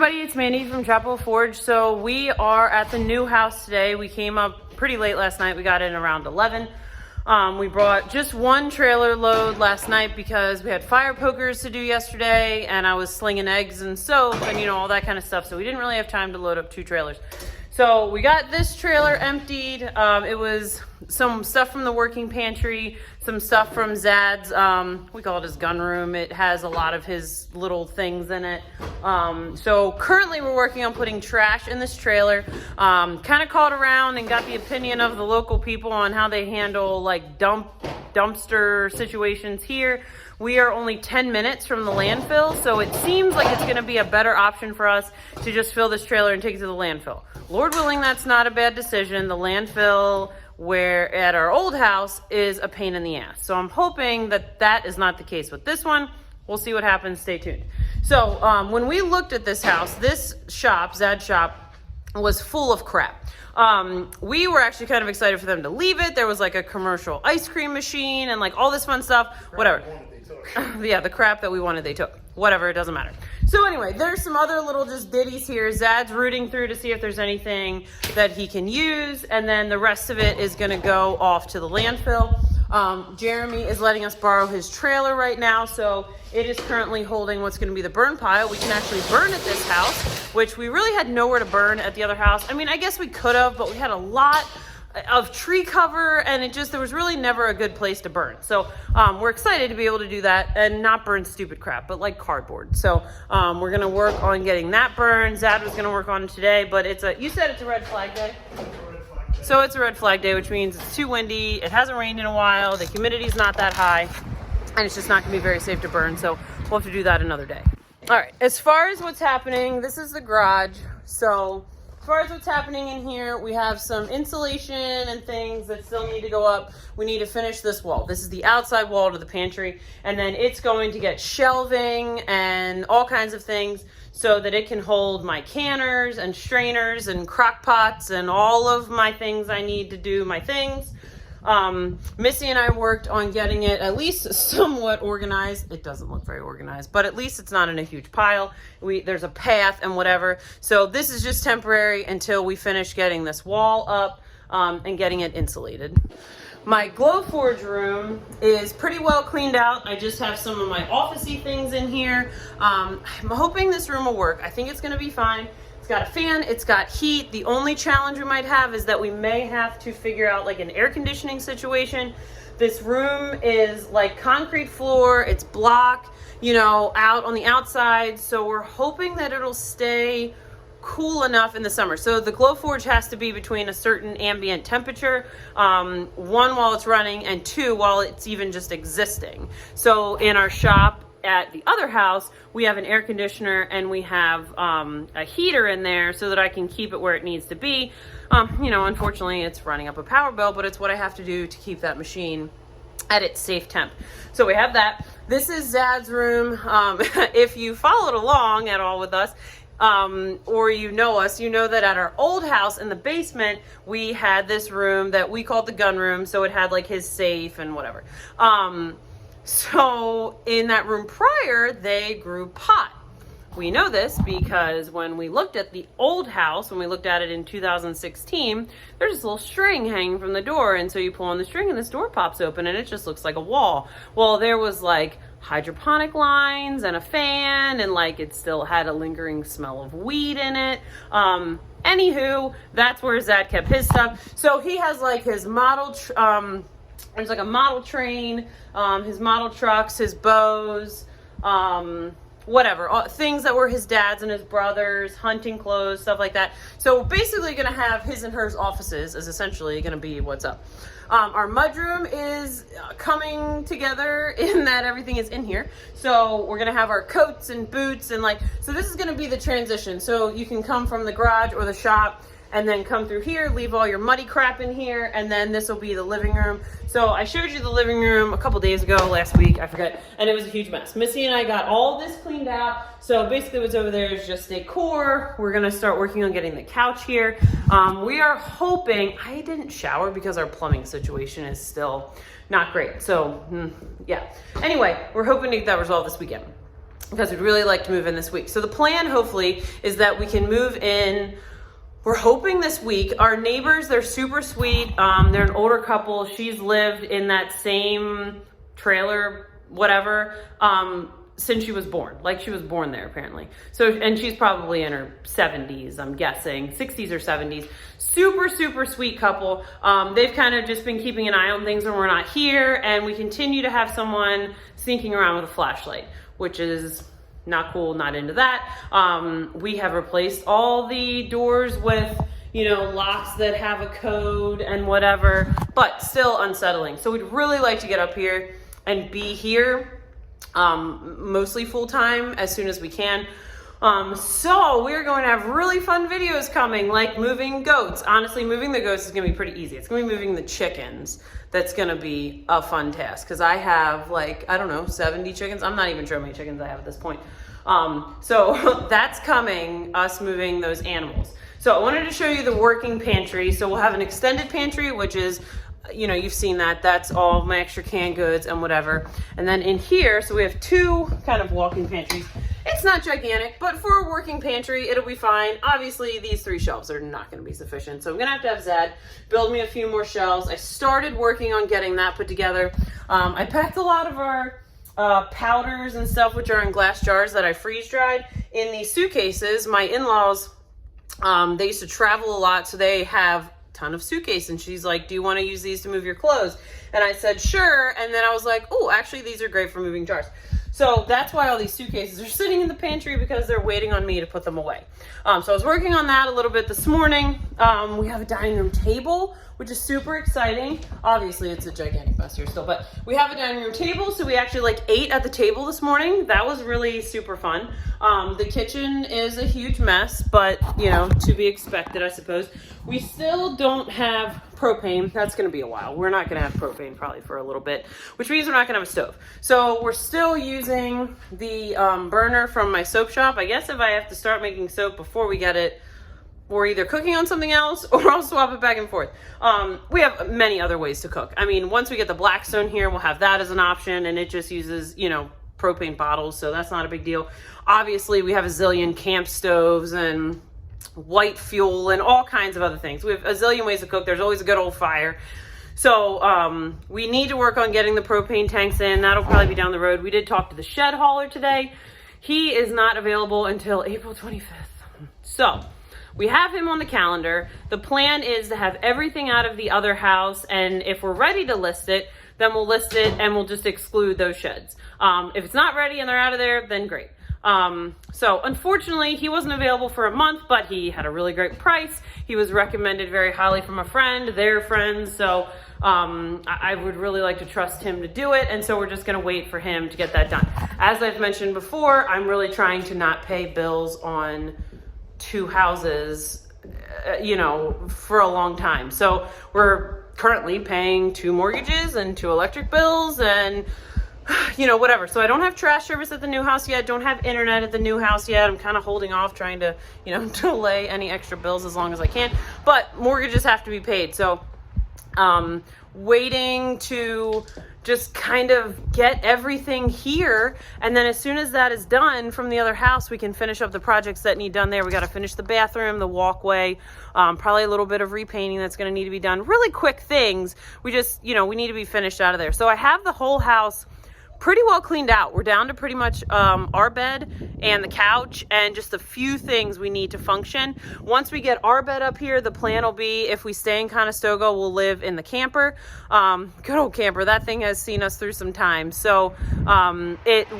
everybody, it's Mandy from Chapel Forge. So we are at the new house today. We came up pretty late last night. We got in around 11. We brought just one trailer load last night because we had fire pokers to do yesterday and I was slinging eggs and soap and all that kind of stuff. So we didn't really have time to load up 2 trailers. So we got this trailer emptied. It was some stuff from the working pantry, some stuff from Zad's, we call it his gun room. It has a lot of his little things in it. So currently we're working on putting trash in this trailer. Kind of called around and got the opinion of the local people on how they handle like dumpster situations here. We are only 10 minutes from the landfill, so it seems like it's gonna be a better option for us to just fill this trailer and take it to the landfill. Lord willing, that's not a bad decision. The landfill where at our old house is a pain in the ass. So I'm hoping that that is not the case with this one. We'll see what happens, stay tuned. So when we looked at this house, this shop, Zad's shop, was full of crap. We were actually kind of excited for them to leave it. There was like a commercial ice cream machine and like all this fun stuff, whatever. Yeah, the crap that we wanted they took. Whatever, it doesn't matter. So anyway, there's some other little just ditties here. Zad's rooting through to see if there's anything that he can use, and then the rest of it is gonna go off to the landfill. Jeremy is letting us borrow his trailer right now, so it is currently holding what's gonna be the burn pile. We can actually burn at this house, which we really had nowhere to burn at the other house. I mean, I guess we could have, but we had a lot of tree cover and there was really never a good place to burn. So we're excited to be able to do that and not burn stupid crap, but like cardboard. So we're gonna work on getting that burned. Zad was gonna work on it today, but you said it's a red flag day? So it's a red flag day, which means it's too windy, it hasn't rained in a while, the humidity's not that high, and it's just not gonna be very safe to burn. So we'll have to do that another day. All right, as far as what's happening, this is the garage. So as far as what's happening in here, we have some insulation and things that still need to go up. We need to finish this wall. This is the outside wall to the pantry, and then it's going to get shelving and all kinds of things so that it can hold my canners and strainers and crock pots and all of my things I need to do my things. Missy and I worked on getting it at least somewhat organized. It doesn't look very organized, but at least it's not in a huge pile. There's a path and whatever. So this is just temporary until we finish getting this wall up and getting it insulated. My Glowforge room is pretty well cleaned out. I just have some of my office-y things in here. I'm hoping this room will work. I think it's gonna be fine. It's got a fan, it's got heat. The only challenge we might have is that we may have to figure out like an air conditioning situation. This room is like concrete floor, it's block, out on the outside. So we're hoping that it'll stay cool enough in the summer. So the Glowforge has to be between a certain ambient temperature, 1 while it's running and 2 while it's even just existing. So in our shop at the other house, we have an air conditioner and we have a heater in there so that I can keep it where it needs to be. Unfortunately it's running up a power bill, but it's what I have to do to keep that machine at its safe temp. So we have that. This is Zad's room. If you followed along at all with us, or you know us, you know that at our old house in the basement, we had this room that we called the gun room. So it had like his safe and whatever. So in that room prior, they grew pot. We know this because when we looked at the old house, when we looked at it in 2016, there's this little string hanging from the door. And so you pull on the string and this door pops open and it just looks like a wall. Well, there was like hydroponic lines and a fan and like it still had a lingering smell of weed in it. Anywho, that's where Zad kept his stuff. So he has like his model, there's like a model train, his model trucks, his bows, whatever, things that were his dad's and his brother's, hunting clothes, stuff like that. So basically gonna have his and hers offices is essentially gonna be what's up. Our mudroom is coming together in that everything is in here. So we're gonna have our coats and boots and so this is gonna be the transition. So you can come from the garage or the shop and then come through here, leave all your muddy crap in here, and then this will be the living room. So I showed you the living room a couple days ago, last week, I forget, and it was a huge mess. Missy and I got all this cleaned out. So basically what's over there is just decor. We're gonna start working on getting the couch here. We are hoping, I didn't shower because our plumbing situation is still not great. So yeah, anyway, we're hoping to get that resolved this weekend. because we'd really like to move in this week. So the plan, hopefully, is that we can move in. We're hoping this week. Our neighbors, they're super sweet. They're an older couple. She's lived in that same trailer, whatever, since she was born. Like, she was born there, apparently. So, and she's probably in her 70s, I'm guessing, 60s or 70s. Super, super sweet couple. They've kind of just been keeping an eye on things when we're not here, and we continue to have someone sneaking around with a flashlight, which is not cool, not into that. We have replaced all the doors with, you know, locks that have a code and whatever, but still unsettling. So we'd really like to get up here and be here, mostly full time as soon as we can. So we're going to have really fun videos coming, like moving goats. Honestly, moving the goats is gonna be pretty easy. It's gonna be moving the chickens that's gonna be a fun task, because I have, like, I don't know, 70 chickens. I'm not even sure how many chickens I have at this point. So that's coming, us moving those animals. So I wanted to show you the working pantry. So we'll have an extended pantry, which is, you know, you've seen that. That's all my extra canned goods and whatever. And then in here, so we have two kind of walking pantries. It's not gigantic, but for a working pantry, it'll be fine. Obviously, these 3 shelves are not going to be sufficient. So I'm going to have Zad build me a few more shelves. I started working on getting that put together. I packed a lot of our powders and stuff, which are in glass jars that I freeze dried, in these suitcases. My in-laws, they used to travel a lot, so they have ton of suitcase, and she's like, do you want to use these to move your clothes? And I said sure, and then I was like, oh, actually these are great for moving jars. So that's why all these suitcases are sitting in the pantry, because they're waiting on me to put them away. So I was working on that a little bit this morning. We have a dining room table, which is super exciting. Obviously it's a gigantic mess here still, but we have a dining room table. So we actually ate at the table this morning. That was really super fun. The kitchen is a huge mess, but you know, to be expected, I suppose. We still don't have propane. That's going to be a while. We're not going to have propane probably for a little bit, which means we're not going to have a stove. So we're still using the burner from my soap shop. I guess if I have to start making soap before we get it, we're either cooking on something else or I'll swap it back and forth. We have many other ways to cook. I mean, once we get the Blackstone here, we'll have that as an option, and it just uses, you know, propane bottles, so that's not a big deal. Obviously, we have a zillion camp stoves and white fuel and all kinds of other things. We have a zillion ways to cook. There's always a good old fire. So we need to work on getting the propane tanks in. That'll probably be down the road. We did talk to the shed hauler today. He is not available until April 25th. So we have him on the calendar. The plan is to have everything out of the other house, and if we're ready to list it, then we'll list it and we'll just exclude those sheds. If it's not ready and they're out of there, then great. So unfortunately he wasn't available for a month, but he had a really great price. He was recommended very highly from a friend, their friends. So I would really like to trust him to do it. And so we're just going to wait for him to get that done. As I've mentioned before, I'm really trying to not pay bills on 2 houses, you know, for a long time. So we're currently paying 2 mortgages and 2 electric bills and, you know, whatever. So I don't have trash service at the new house yet. Don't have internet at the new house yet. I'm kind of holding off, trying to, you know, delay any extra bills as long as I can. But mortgages have to be paid. So waiting to just kind of get everything here, and then as soon as that is done from the other house, we can finish up the projects that need done there. We got to finish the bathroom, the walkway, probably a little bit of repainting that's going to need to be done. Really quick things. We just, you know, we need to be finished out of there. So I have the whole house pretty well cleaned out. We're down to pretty much our bed and the couch and just a few things we need to function. Once we get our bed up here, the plan will be, if we stay in Conestoga, we'll live in the camper. Good old camper. That thing has seen us through some time. So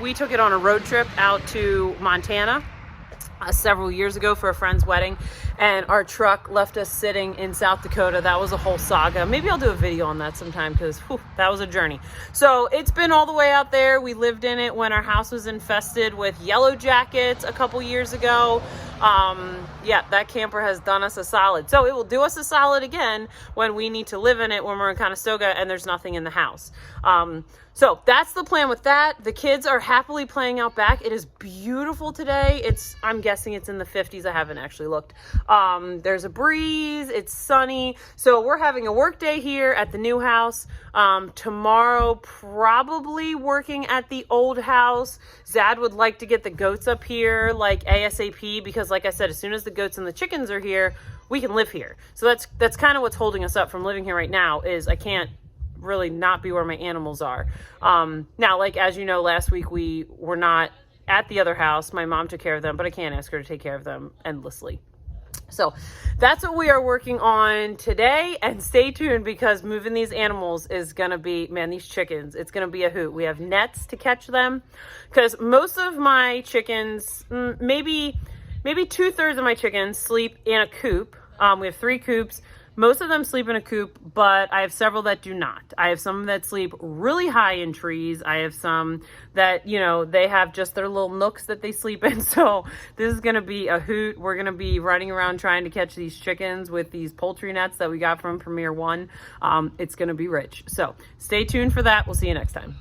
we took it on a road trip out to Montana several years ago for a friend's wedding, and our truck left us sitting in South Dakota. That was a whole saga. Maybe I'll do a video on that sometime, because that was a journey. So it's been all the way out there. We lived in it when our house was infested with yellow jackets a couple years ago. Yeah, that camper has done us a solid. So it will do us a solid again when we need to live in it when we're in Conestoga and there's nothing in the house. So that's the plan with that. The kids are happily playing out back. It is beautiful today. I'm guessing it's in the 50s. I haven't actually looked. There's a breeze. It's sunny. So we're having a work day here at the new house. Tomorrow, probably working at the old house. Zad would like to get the goats up here like ASAP because, like I said, as soon as the goats and the chickens are here, we can live here. So that's kind of what's holding us up from living here right now is I can't really not be where my animals are. Now, like, as you know, last week we were not at the other house. My mom took care of them, but I can't ask her to take care of them endlessly. So that's what we are working on today, and stay tuned because moving these animals is going to be, man, these chickens, it's going to be a hoot. We have nets to catch them because most of my chickens, maybe 2/3 of my chickens sleep in a coop. We have 3 coops. Most of them sleep in a coop, but I have several that do not. I have some that sleep really high in trees. I have some that, they have just their little nooks that they sleep in. So this is going to be a hoot. We're going to be running around trying to catch these chickens with these poultry nets that we got from Premier One. It's going to be rich. So stay tuned for that. We'll see you next time.